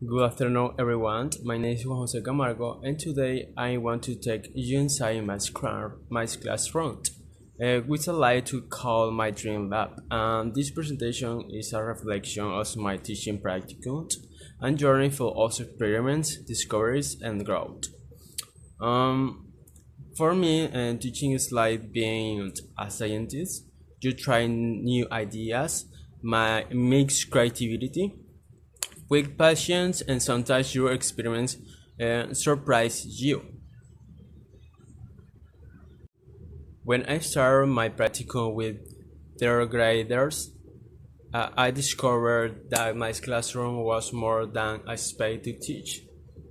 Good afternoon, everyone. My name is Juan Camargo, and today I want to take you inside my classroom, which I like to call my dream lab. And this presentation is a reflection of my teaching practicum and journey full of experiments, discoveries, and growth. Um, for me, teaching is like being a scientist. You try new ideas, my mix creativity with patience, and sometimes your experiments surprise you. When I started my practicum with third graders, I discovered that my classroom was more than a space to teach.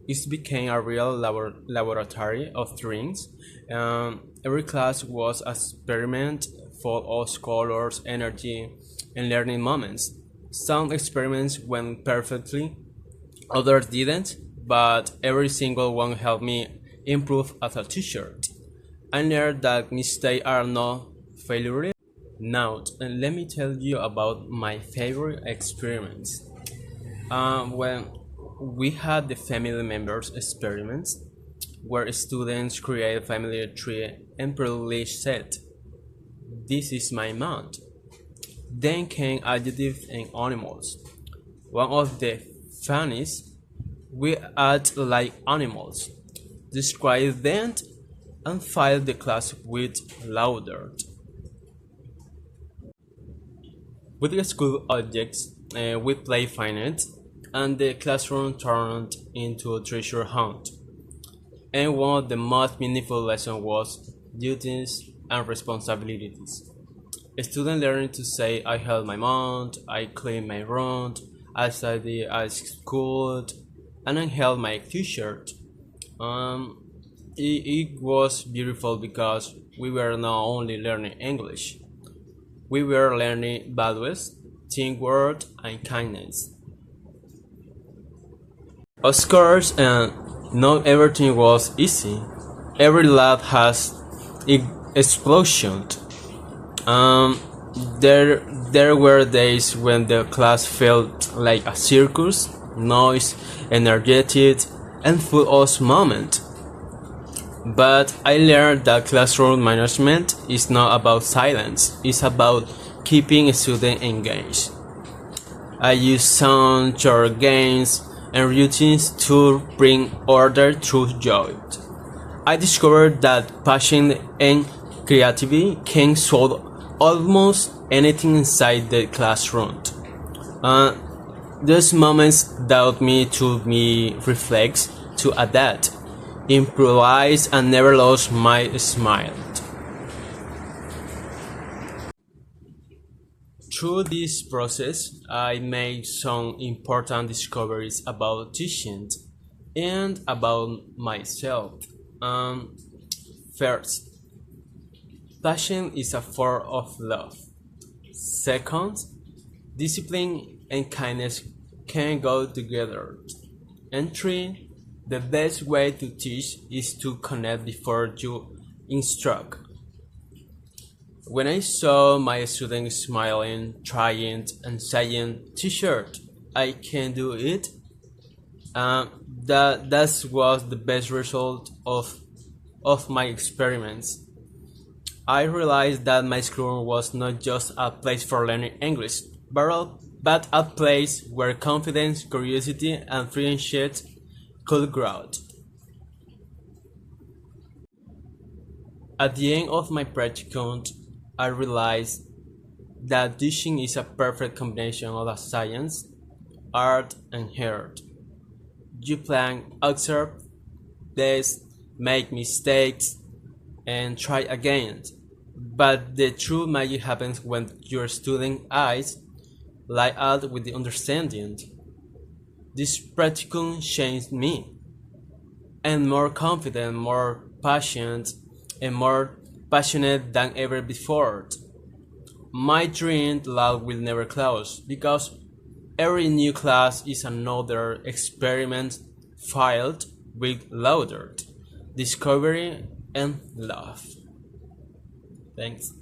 It became a real laboratory of dreams. Every class was an experiment full of colors, energy, and learning moments. Some experiments went perfectly, others didn't, but every single one helped me improve as a teacher. I learned that mistakes are not failures. Now, let me tell you about my favorite experiments. When we had the family members experiments, where students create family tree and proudly said, "This is my mom." Then came adjectives and animals. One of the funniest, we act like animals, describe them, and fill the class with laughter. With the school objects, we play find it, and the classroom turned into a treasure hunt. And one of the most meaningful lessons was duties and responsibilities. Students learning to say I help my mom, I clean my room, I study at school, and I help my teacher. It was beautiful because we were not only learning English, we were learning values, teamwork, and kindness. Of course, not everything was easy. Every lab has explosion. Um, there were days when the class felt like a circus, noise, energetic, and full of moment. But I learned that classroom management is not about silence, it's about keeping students engaged. I use sound, short games, and routines to bring order through joy. I discovered that passion and creativity can solve almost anything inside the classroom. Uh, those moments taught me to be reflex, to adapt, improvise, and never lose my smile. Through this process, I made some important discoveries about teaching and about myself. Um, First, passion is a form of love. Second, discipline and kindness can go together. And three, the best way to teach is to connect before you instruct. When I saw my students smiling, trying, and saying, "Teacher, I can do it," that was the best result of my experiments. I realized that my school was not just a place for learning English, but a place where confidence, curiosity, and friendship could grow. At the end of my practicum, I realized that teaching is a perfect combination of science, art, and heart. You plan, observe, test, make mistakes, and try again. But the true magic happens when your student eyes light up with the understanding. This practicum changed me, and more confident, more patient, and more passionate than ever before. My dream lab will never close because every new class is another experiment filled with laughter, discovery, and love. Thanks.